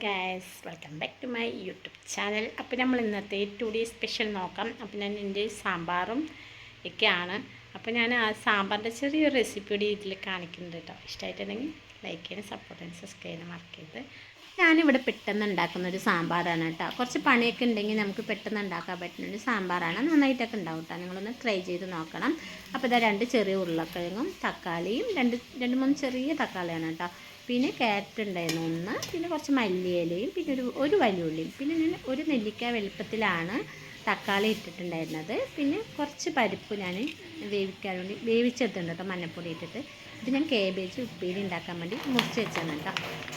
Guys, welcome back to my YouTube channel. അപ്പോൾ നമ്മൾ ഇന്നത്തെ 2D സ്പെഷ്യൽ നോക്കാം. അപ്പോൾ ഞാൻ എൻ്റെ സാമ്പാറും ഒക്കെയാണ്. അപ്പോൾ ഞാൻ ആ സാമ്പാറിൻ്റെ ചെറിയൊരു റെസിപ്പിയോടെ ഇതിൽ കാണിക്കുന്നുണ്ട് കേട്ടോ. ഇഷ്ടമായിട്ടുണ്ടെങ്കിൽ ലൈക്ക് ചെയ്യാനും സപ്പോർട്ട് ചെയ്യാനും സബ്സ്ക്രൈബ് ചെയ്യാനും മറക്കരുത്. ഞാനിവിടെ പെട്ടെന്ന് ഉണ്ടാക്കുന്നൊരു സാമ്പാറാണ് കേട്ടോ. കുറച്ച് പണിയൊക്കെ ഉണ്ടെങ്കിൽ നമുക്ക് പെട്ടെന്ന് ഉണ്ടാക്കാൻ പറ്റുന്നൊരു സാമ്പാറാണ്. നന്നായിട്ടൊക്കെ ഉണ്ടാവും കേട്ടോ. നിങ്ങളൊന്ന് ട്രൈ ചെയ്ത് നോക്കണം. അപ്പോൾ ഇതാ 2 ചെറിയ ഉരുളക്കിഴങ്ങും തക്കാളിയും 2-3 ചെറിയ തക്കാളിയാണ് കേട്ടോ. പിന്നെ ക്യാരറ്റ് ഉണ്ടായിരുന്നു 1, പിന്നെ കുറച്ച് മല്ലിയിലയും, പിന്നെ ഒരു വലിയ ഉള്ളിയും, പിന്നെ ഞാൻ ഒരു നെല്ലിക്ക വലുപ്പത്തിലാണ് തക്കാളി ഇട്ടിട്ടുണ്ടായിരുന്നത്. പിന്നെ കുറച്ച് പരിപ്പ് ഞാൻ വേവിക്കാൻ വേണ്ടി വേവിച്ചെടുത്തിട്ടുണ്ട് കേട്ടോ, മഞ്ഞൾപ്പൊടി ഇട്ടിട്ട്. ഇത് ഞാൻ കേബേജ് ഉപ്പേരി ഉണ്ടാക്കാൻ വേണ്ടി മുറിച്ച് വെച്ചാണ് കേട്ടോ.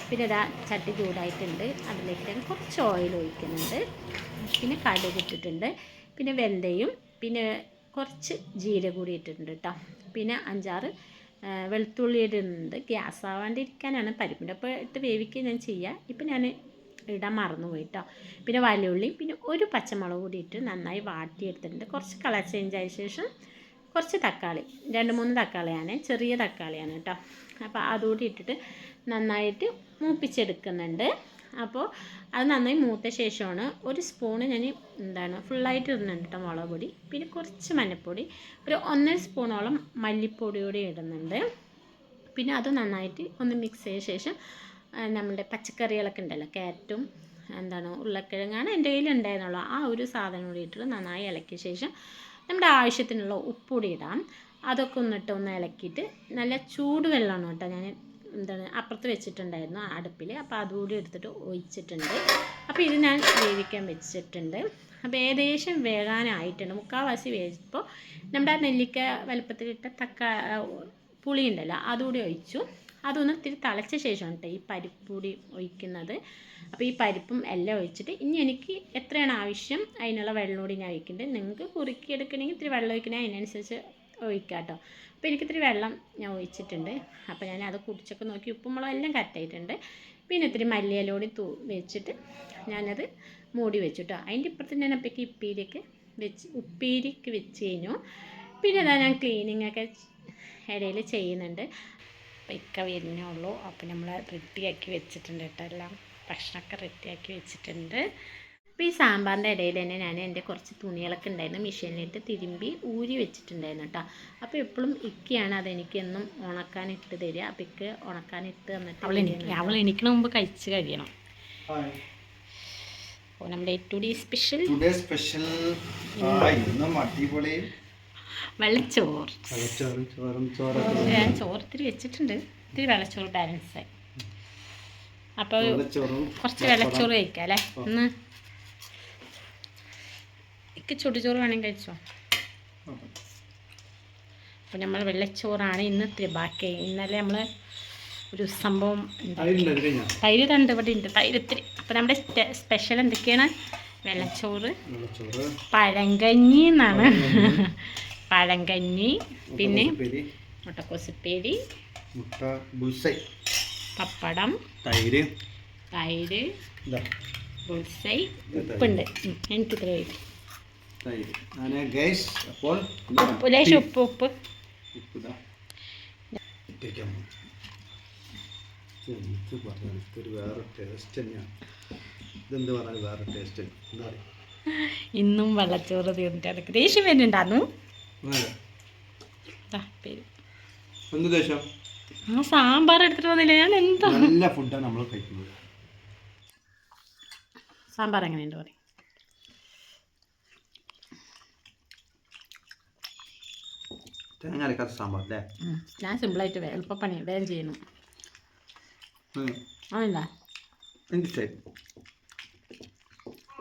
പിന്നെ ഇതാ ചട്ടി ചൂടായിട്ടുണ്ട്, അതിലേക്ക് ഞാൻ കുറച്ച് ഓയിൽ ഒഴിക്കുന്നുണ്ട്. പിന്നെ കടുക് ഇട്ടിട്ടുണ്ട്, പിന്നെ വെന്തയും, പിന്നെ കുറച്ച് ജീരകം കൂടി ഇട്ടിട്ടുണ്ട് കേട്ടോ. പിന്നെ 5-6 വെളുത്തുള്ളി ഇടുന്നുണ്ട്. ഗ്യാസ് ആവാണ്ടിരിക്കാനാണ്. പരിപ്പിൻ്റെ ഒപ്പം ഇട്ട് വേവിക്കുക ഞാൻ ചെയ്യുക. ഇപ്പം ഞാൻ ഇടാൻ മറന്നുപോയി കേട്ടോ. പിന്നെ വലിയുള്ളി, പിന്നെ ഒരു പച്ചമുളക് കൂടി ഇട്ട് നന്നായി വാട്ടിയെടുത്തിട്ടുണ്ട്. കുറച്ച് കളർ ചേഞ്ച് ആയ ശേഷം കുറച്ച് തക്കാളി, 2-3 തക്കാളിയാണ്, ചെറിയ തക്കാളിയാണ് കേട്ടോ. അപ്പോൾ അതുകൂടി ഇട്ടിട്ട് നന്നായിട്ട് മൂപ്പിച്ചെടുക്കുന്നുണ്ട്. അപ്പോൾ അത് നന്നായി മൂത്ത ശേഷമാണ് ഒരു സ്പൂണ് ഞാൻ ഫുള്ളായിട്ട് ഇടുന്നുണ്ട് കേട്ടോ മുളക് പൊടി. പിന്നെ കുറച്ച് മഞ്ഞൾപ്പൊടി, ഒരു 1.5 സ്പൂണോളം മല്ലിപ്പൊടി കൂടി ഇടുന്നുണ്ട്. പിന്നെ അത് നന്നായിട്ട് ഒന്ന് മിക്സ് ചെയ്ത ശേഷം നമ്മുടെ പച്ചക്കറികളൊക്കെ ഉണ്ടല്ലോ, ക്യാരറ്റും ഉരുളക്കിഴങ്ങാണ് എൻ്റെ കയ്യിൽ ഉണ്ടായിരുന്നുള്ളൂ, ആ ഒരു സാധനം കൂടി ഇട്ടിട്ട് നന്നായി ഇളക്കിയ ശേഷം നമ്മുടെ ആവശ്യത്തിനുള്ള ഉപ്പുകൂടി ഇടാം. അതൊക്കെ ഒന്ന് ഇളക്കിയിട്ട് നല്ല ചൂടുവെള്ളമാണ് കേട്ടോ ഞാൻ അപ്പുറത്ത് വെച്ചിട്ടുണ്ടായിരുന്നു അടുപ്പിൽ. അപ്പോൾ അതുകൂടി എടുത്തിട്ട് ഒഴിച്ചിട്ടുണ്ട്. അപ്പോൾ ഇത് ഞാൻ വേവിക്കാൻ വെച്ചിട്ടുണ്ട്. അപ്പോൾ ഏകദേശം വേകാനായിട്ടുണ്ട്. 3/4 വേവിച്ചപ്പോൾ നമ്മുടെ ആ നെല്ലിക്ക വലുപ്പത്തിലിട്ട പുളി ഉണ്ടല്ലോ, അതുകൂടി ഒഴിച്ചു. അതൊന്ന് ഇത്തിരി തിളച്ച ശേഷമാണ് കേട്ടോ ഈ പരിപ്പ് കൂടി ഒഴിക്കുന്നത്. അപ്പോൾ ഈ പരിപ്പും എല്ലാം ഒഴിച്ചിട്ട് ഇനി എനിക്ക് എത്രയാണ് ആവശ്യം അതിനുള്ള വെള്ളം കൂടി ഞാൻ ഒഴിക്കുന്നുണ്ട്. നിങ്ങൾക്ക് കുറുക്കി എടുക്കണമെങ്കിൽ ഇത്തിരി വെള്ളം ഒഴിക്കണേ, അതിനനുസരിച്ച് ഒഴിക്കാം കേട്ടോ. അപ്പോൾ എനിക്കിത്തിരി വെള്ളം ഞാൻ ഒഴിച്ചിട്ടുണ്ട്. അപ്പോൾ ഞാൻ അത് കുടിച്ചൊക്കെ നോക്കി ഉപ്പും മുളകും എല്ലാം കറക്റ്റായിട്ടുണ്ട്. പിന്നെ ഇത്തിരി മല്ലിയിലോടി വെച്ചിട്ട് ഞാനത് മൂടി വെച്ചു കേട്ടോ. അതിൻ്റെ ഇപ്പുറത്ത് ഞാൻ അപ്പോഴേക്ക് ഉപ്പേരിക്ക് വെച്ച് കഴിഞ്ഞു. പിന്നെ അതാ ഞാൻ ക്ലീനിങ്ങൊക്കെ ഇടയിൽ ചെയ്യുന്നുണ്ട്. അപ്പോൾ ഇക്ക വരുന്നേ ഉള്ളൂ. അപ്പോൾ നമ്മൾ റെഡിയാക്കി വെച്ചിട്ടുണ്ട് കേട്ടോ, എല്ലാം ഭക്ഷണമൊക്കെ റെഡിയാക്കി വെച്ചിട്ടുണ്ട്. അപ്പോൾ ഈ സാമ്പാറിൻ്റെ ഇടയിൽ തന്നെ ഞാൻ എൻ്റെ കുറച്ച് തുണികളൊക്കെ ഉണ്ടായിരുന്നു മെഷീനിലിട്ട് തിരുമ്പി ഊരി വെച്ചിട്ടുണ്ടായിരുന്നു കേട്ടോ. അപ്പോൾ എപ്പോഴും ഇക്കയാണ് അതെനിക്കെന്നും ഉണക്കാനിട്ട് തരിക. അപ്പോൾ ഇക്ക് ഉണക്കാനിട്ട് തന്നിട്ട് അവൾ എണീക്കണ മുമ്പ് കഴിച്ച് കഴിയണം. അപ്പോൾ നമ്മുടെ 2D സ്പെഷ്യൽ വെള്ളച്ചോറ്. ചോറ് ഇത്തിരി വെച്ചിട്ടുണ്ട്, ഇത്തിരി വെള്ളച്ചോറ് ബാലൻസായി. അപ്പോൾ കുറച്ച് വെള്ളച്ചോറ് കഴിക്കാം അല്ലേ. ഇന്ന് എനിക്ക് ചുടുചോറ് വേണമെങ്കിൽ കഴിച്ചോ. അപ്പോൾ നമ്മൾ വെള്ളച്ചോറാണ് ഇന്ന് ഇത്തിരി ബാക്കി. ഇന്നലെ നമ്മൾ ഒരു സംഭവം തൈര് തണ്ട് ഇവിടെ ഉണ്ട്, തൈര് ഇത്തിരി. അപ്പോൾ നമ്മുടെ സ്പെഷ്യൽ എന്തൊക്കെയാണ്? വെള്ളച്ചോറ്, പഴങ്കഞ്ഞി എന്നാണ്, പഴങ്കഞ്ഞി, പിന്നെ മുട്ടക്കോസുപ്പേരി, പപ്പടം, തൈര്, ബുൾസൈ, ഉപ്പുണ്ട്. എനിക്ക് ഇത്ര ലേശം ഉപ്പ് ഇന്നും വെള്ളച്ചോറ് തീർന്നിട്ട് എനിക്ക് ദേഷ്യം വരുന്നുണ്ടായിരുന്നു. ആ സാമ്പാർ എടുത്തിട്ട് വന്നില്ല. ഞാൻ എന്താ നല്ല ഫുഡാണ് നമ്മൾ കഴിക്കുന്നത്. സാമ്പാർ എങ്ങനെയുണ്ട് പറയും. സാമ്പാർ ഞാൻ സിമ്പിളായിട്ട് എളുപ്പപ്പണി വേഗം ചെയ്യുന്നു. അതല്ല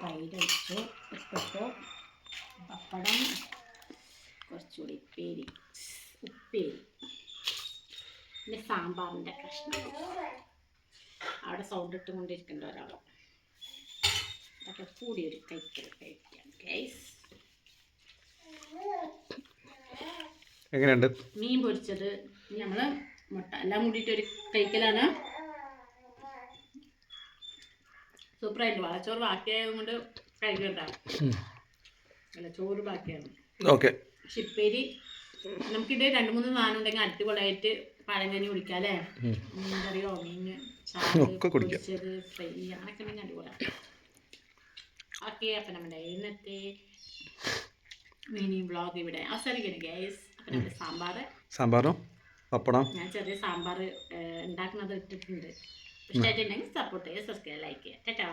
തൈര് വെച്ചു, ഉപ്പിട്ടു, പപ്പടം, കുറച്ചുകൂടി ഉപ്പേരി, പിന്നെ സാമ്പാറിൻ്റെ കഷ്ണം. അവിടെ സൗണ്ട് ഇട്ടുകൊണ്ടിരിക്കേണ്ട ഒരാൾ. അതൊക്കെ കൂടി ഒരു കഴിക്കാം ഗൈസ്. എങ്ങനെയുണ്ട്? മീൻ പൊരിച്ചത് നമ്മൾ മുട്ട എല്ലാം കൂടിയിട്ട് ഒരു കഴിക്കലാണ്. സൂപ്പറായിട്ട്. വളച്ചോറ് ബാക്കിയായത് കൊണ്ട് കഴിക്കണ്ട, അല്ല ചോറ് ബാക്കിയാണ്. ഓക്കെ. ഷിപ്പേരി നമുക്കിത് 2-3 സാധനം ഉണ്ടെങ്കിൽ അടിപൊളിയായിട്ട് പഴങ്കഞ്ഞി കുടിക്കാം അല്ലേ. മീൻ കറിയോ മീൻ ഒക്കെ കുടിക്കാം. ഫ്രൈ അങ്ങനെയൊക്കെ ഉണ്ടെങ്കിൽ അടിപൊളിയാണ്. ഓക്കെ, അപ്പം നമ്മുടെ ഇന്നത്തെ മിനി വ്ളോഗ് ഇവിടെ അവസാനിക്കുന്നു ഗൈസ്. അപ്പം നമ്മുടെ സാമ്പാറും പപ്പടം ഞാൻ ചെറിയ സാമ്പാർ ഉണ്ടാക്കുന്നത് ഇട്ടിട്ടുണ്ട്. ഇഷ്ടമായിട്ടുണ്ടെങ്കിൽ സപ്പോർട്ട് ചെയ്യുക, സബ്സ്ക്രൈബ്, ലൈക്ക് ചെയ്യുക. ടാറ്റാ.